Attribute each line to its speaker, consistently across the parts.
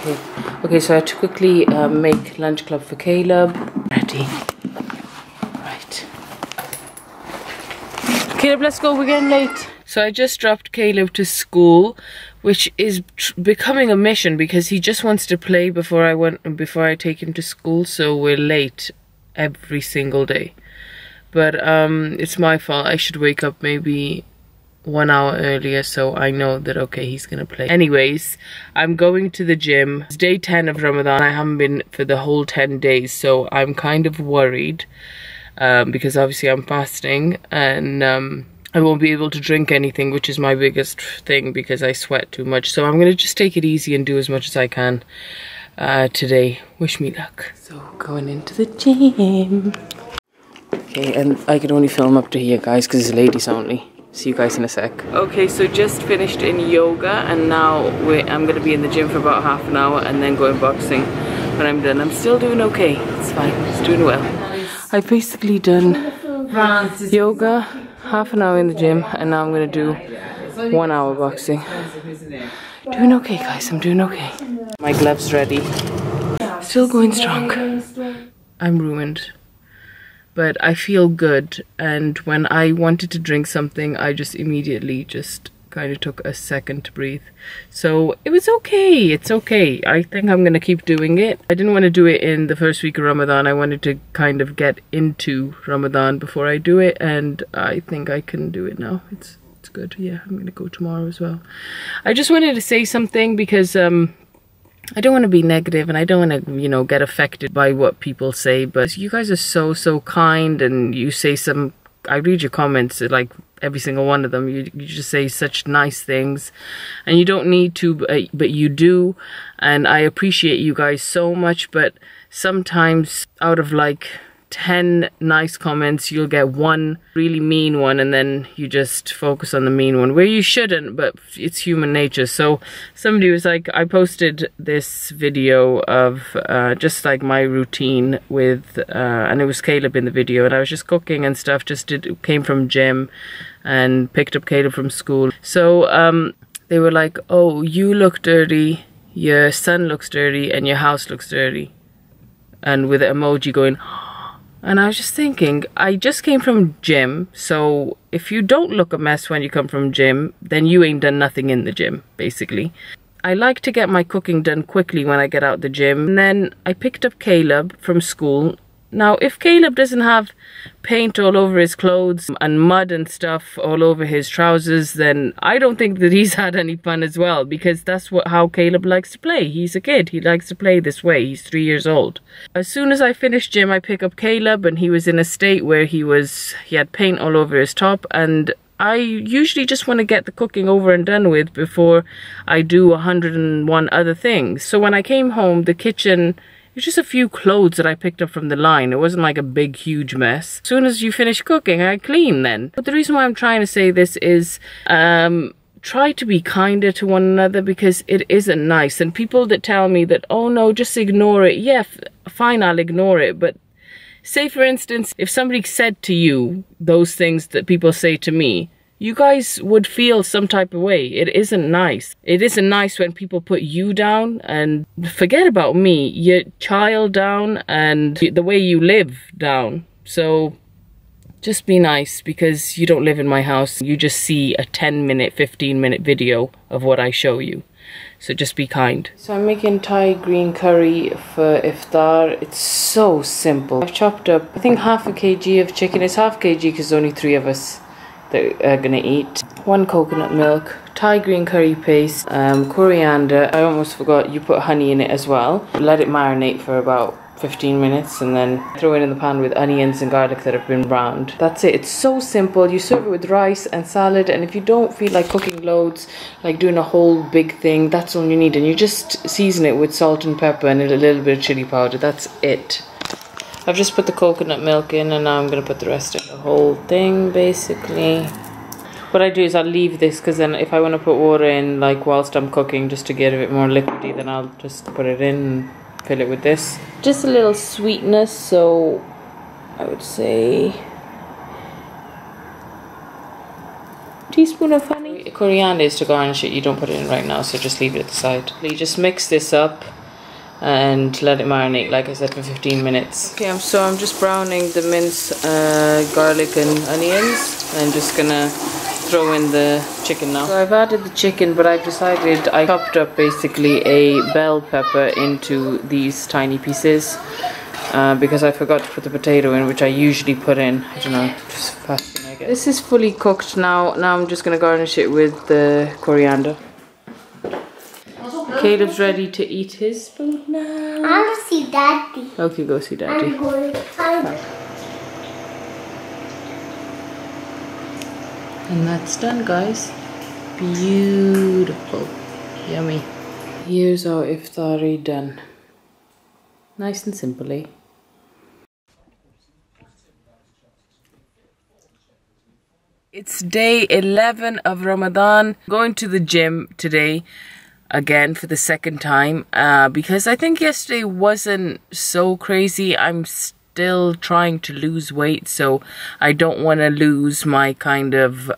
Speaker 1: Okay, so I had to quickly make lunch club for Caleb. Ready. Right. Caleb, let's go, we're getting late. So I just dropped Caleb to school, which is becoming a mission because he just wants to play before I take him to school, so we're late every single day. But it's my fault. I should wake up maybe 1 hour earlier so I know that okay, he's gonna play. Anyways, I'm going to the gym. It's day 10 of Ramadan. I haven't been for the whole 10 days, so I'm kind of worried because obviously I'm fasting and I won't be able to drink anything, which is my biggest thing because I sweat too much. So I'm gonna just take it easy and do as much as I can today. Wish me luck. So going into the gym. Okay, and I can only film up to here, guys, because it's ladies only. See you guys in a sec. Okay, so just finished in yoga and now I'm gonna be in the gym for about half an hour and then going boxing when I'm done. I'm still doing okay. It's fine. It's doing well. I've basically done yoga, half an hour in the gym, and now I'm gonna do 1 hour boxing. Doing okay, guys. I'm doing okay. My gloves ready. Still going strong. I'm ruined. But I feel good, and when I wanted to drink something, I just immediately just kind of took a second to breathe. So it was okay, it's okay. I think I'm gonna keep doing it. I didn't want to do it in the first week of Ramadan. I wanted to kind of get into Ramadan before I do it, and I think I can do it now. It's good. Yeah, I'm gonna go tomorrow as well. I just wanted to say something because I don't want to be negative and I don't want to, you know, get affected by what people say, but you guys are so kind, and you say some, I read your comments, like every single one of them, you just say such nice things, and you don't need to, but you do, and I appreciate you guys so much. But sometimes out of like 10 nice comments, you'll get one really mean one, and then you just focus on the mean one, where you shouldn't, but it's human nature. So somebody was like, I posted this video of just like my routine with and it was Caleb in the video, and I was just cooking and stuff, came from gym and picked up Caleb from school. So they were like, oh, you look dirty, your son looks dirty, and your house looks dirty, and with an emoji going. And I was just thinking, I just came from gym, so if you don't look a mess when you come from gym, then you ain't done nothing in the gym, basically. I like to get my cooking done quickly when I get out the gym. And then I picked up Caleb from school. Now, if Caleb doesn't have paint all over his clothes and mud and stuff all over his trousers, then I don't think that he's had any fun as well, because that's how Caleb likes to play. He's a kid. He likes to play this way. He's 3 years old. As soon as I finish gym, I pick up Caleb, and he was in a state where he had paint all over his top, and I usually just want to get the cooking over and done with before I do 101 other things. So when I came home, the kitchen, it was just a few clothes that I picked up from the line. It wasn't like a big, huge mess. As soon as you finish cooking, I clean then. But the reason why I'm trying to say this is, try to be kinder to one another, because it isn't nice. And people that tell me that, oh no, just ignore it. Yeah, fine, I'll ignore it. But say, for instance, if somebody said to you those things that people say to me, you guys would feel some type of way. It isn't nice. It isn't nice when people put you down, and forget about me, your child down, and the way you live down. So just be nice, because you don't live in my house. You just see a 10-minute, 15-minute video of what I show you. So just be kind. So I'm making Thai green curry for iftar. It's so simple. I've chopped up, I think, half a kg of chicken. It's half kg because there's only 3 of us that are gonna eat. 1 coconut milk, Thai green curry paste, coriander. I almost forgot, you put honey in it as well. Let it marinate for about 15 minutes, and then throw it in the pan with onions and garlic that have been browned. That's it. It's so simple. You serve it with rice and salad, and if you don't feel like cooking loads, like doing a whole big thing, that's all you need. And you just season it with salt and pepper and a little bit of chili powder. That's it. I've just put the coconut milk in, and now I'm going to put the rest in the whole thing, basically. What I do is I'll leave this, because then if I want to put water in, like whilst I'm cooking, just to get a bit more liquidy, then I'll just put it in and fill it with this. Just a little sweetness, so I would say teaspoon of honey. Coriander is to garnish it. You don't put it in right now, so just leave it at the side. You just mix this up and let it marinate, like I said, for 15 minutes. Okay, so I'm just browning the minced garlic and onions. I'm just gonna throw in the chicken now. So I've added the chicken, but I've decided I chopped up basically a bell pepper into these tiny pieces because I forgot to put the potato in, which I usually put in. I don't know, just fasting, I guess. This is fully cooked now. Now I'm just gonna garnish it with the coriander. Caleb's ready to eat his food now.
Speaker 2: I want to see Daddy.
Speaker 1: Okay, go see Daddy.
Speaker 2: I'm going.
Speaker 1: And that's done, guys. Beautiful. Yummy. Here's our iftari done. Nice and simply. It's day 11 of Ramadan. Going to the gym today. Again for the second time because I think yesterday wasn't so crazy. I'm still trying to lose weight, so I don't want to lose my kind of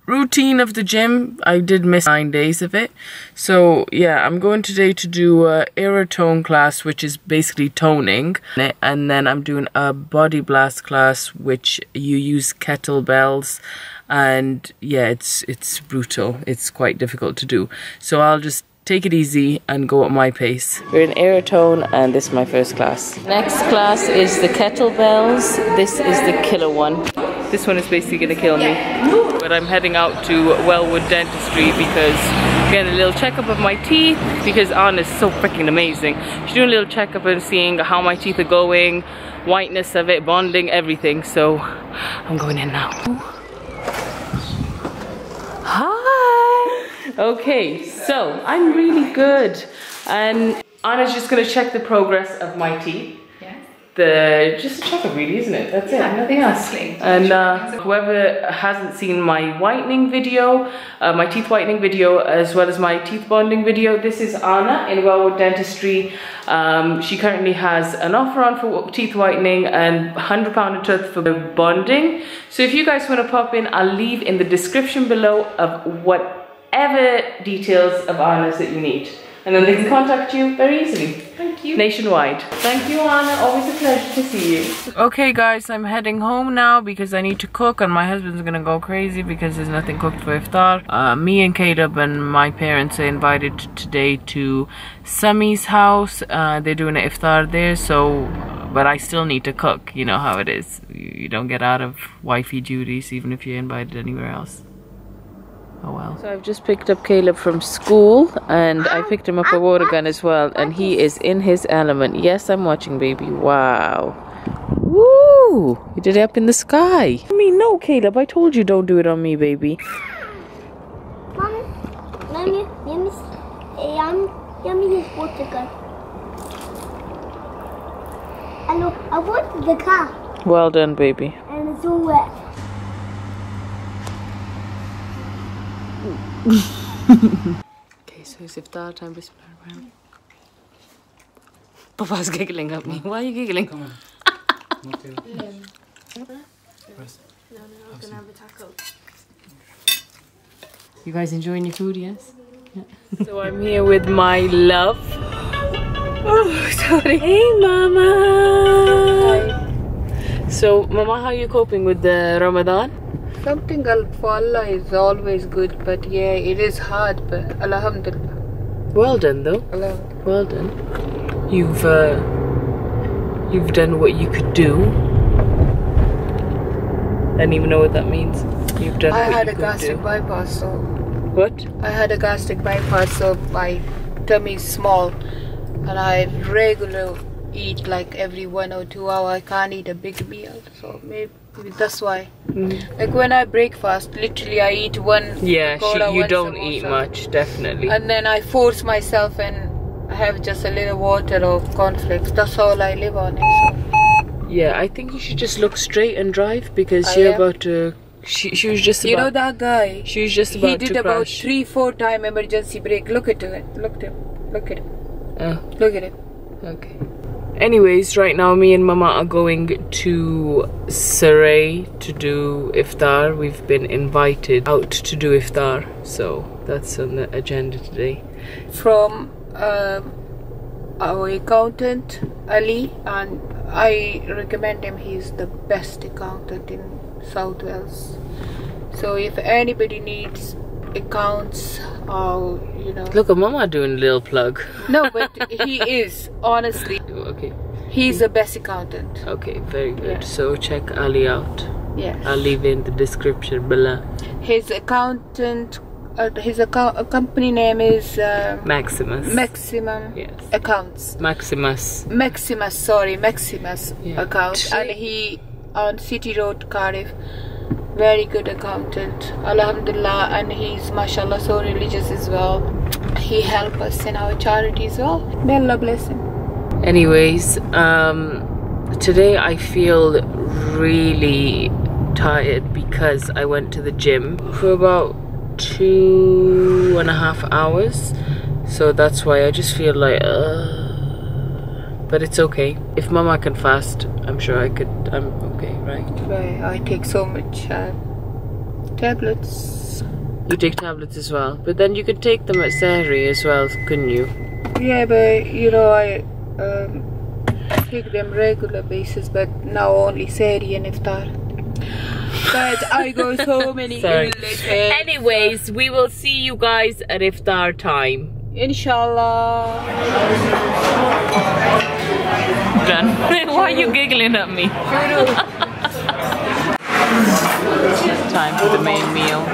Speaker 1: routine of the gym. I did miss 9 days of it, so yeah, I'm going today to do a aerotone class, which is basically toning, and then I'm doing a body blast class, which you use kettlebells. And yeah, it's brutal. It's quite difficult to do. So I'll just take it easy and go at my pace. We're in aerotone and this is my first class. Next class is the kettlebells. This is the killer one. This one is basically gonna kill me. But I'm heading out to Wellwood Dentistry because I'm getting a little checkup of my teeth because Anna's so freaking amazing. She's doing a little checkup and seeing how my teeth are going, whiteness of it, bonding, everything. So I'm going in now. Hi! Okay, so I'm really good. And Anna's just gonna check the progress of my teeth. Yes. Just a checkup really, isn't it? That's it, nothing else. And whoever hasn't seen my whitening video, my teeth whitening video, as well as my teeth bonding video, this is Anna in Wellwood Dentistry. She currently has an offer on for teeth whitening and £100 a tooth for bonding. So if you guys want to pop in, I'll leave in the description below of whatever details of Anna's that you need. And then they can contact you very easily. Thank you. Nationwide. Thank you, Anna. Always a pleasure to see you. Okay, guys, I'm heading home now because I need to cook, and my husband's gonna go crazy because there's nothing cooked for iftar. Me and Caleb and my parents are invited today to Sami's house. They're doing an iftar there, so but I still need to cook. You know how it is. You don't get out of wifey duties even if you're invited anywhere else. Oh well. So I've just picked up Caleb from school and I picked him up a water gun as well, and he is in his element. Yes, I'm watching, baby. Wow. Woo! You did it up in the sky. I mean, no, Caleb, I told you don't do it on me, baby.
Speaker 2: Mommy, yummy is water gun. Hello, I want the car.
Speaker 1: Well done, baby.
Speaker 2: And it's all wet.
Speaker 1: Okay, so it's iftar time. Bismillah. Papa's giggling at me. Why are you giggling? Come on.
Speaker 2: No, I'm gonna have a taco.
Speaker 1: You guys enjoying your food, yes? Yeah. So I'm here with my love. Oh, sorry. Hey, Mama. Hi. So, Mama, how are you coping with the Ramadan?
Speaker 3: Something for Allah is always good, but yeah, it is hard, but Alhamdulillah.
Speaker 1: Well done, though.
Speaker 3: Alhamdulillah.
Speaker 1: Well done. You've done what you could do. I don't even know what that means. You've done
Speaker 3: I
Speaker 1: what
Speaker 3: had
Speaker 1: you
Speaker 3: a
Speaker 1: could
Speaker 3: gastric
Speaker 1: do.
Speaker 3: bypass, so
Speaker 1: What?
Speaker 3: I had a gastric bypass, so my tummy is small, and I regularly eat like every 1 or 2 hours. I can't eat a big meal, so maybe that's why. Like when I breakfast, literally I eat one.
Speaker 1: Yeah,
Speaker 3: pakoda,
Speaker 1: you
Speaker 3: one
Speaker 1: don't
Speaker 3: samosa,
Speaker 1: eat much, definitely.
Speaker 3: and then I force myself and I have just a little water or cornflakes. That's all I live on. So.
Speaker 1: Yeah, I think you should just look straight and drive because
Speaker 3: I
Speaker 1: you're
Speaker 3: am.
Speaker 1: about to. She was just about.
Speaker 3: You know that guy?
Speaker 1: She was just about
Speaker 3: He did
Speaker 1: to
Speaker 3: about
Speaker 1: crash.
Speaker 3: 3-4 time emergency brake. Look at it. Look at him. Look at him.
Speaker 1: Oh,
Speaker 3: Look at him.
Speaker 1: okay. Anyways, right now me and Mama are going to Saray to do iftar. We've been invited out to do iftar, so that's on the agenda today.
Speaker 3: From our accountant Ali, and I recommend him. He's the best accountant in South Wales. So if anybody needs accounts, or you know,
Speaker 1: Look at Mama doing a little plug.
Speaker 3: no, but he is honestly.
Speaker 1: Okay.
Speaker 3: He's the best accountant.
Speaker 1: Okay, very good.
Speaker 3: Yeah.
Speaker 1: So check Ali out.
Speaker 3: Yes.
Speaker 1: I'll leave in the description below.
Speaker 3: His accountant, company name is
Speaker 1: Maximus.
Speaker 3: Maximum
Speaker 1: Yes.
Speaker 3: Accounts.
Speaker 1: Maximus.
Speaker 3: Maximus
Speaker 1: Yeah.
Speaker 3: account, and he on City Road, Cardiff. Very good accountant, Alhamdulillah, and he's mashallah so religious as well. He helps us in our charity as well. May Allah bless him.
Speaker 1: Anyways, today I feel really tired because I went to the gym for about 2.5 hours. So that's why I just feel like, but it's okay. If Mama can fast, I'm sure I could. I'm okay, right?
Speaker 3: I take so much tablets.
Speaker 1: You take tablets as well, but then you could take them at Sahri as well, couldn't you?
Speaker 3: Yeah, but you know, I take them regular basis, but now only Sahri and Iftar. But I go so many illnesses.
Speaker 1: Anyways, we will see you guys at Iftar time.
Speaker 3: Inshallah.
Speaker 1: Done. Why are you giggling at me? Time for the main meal.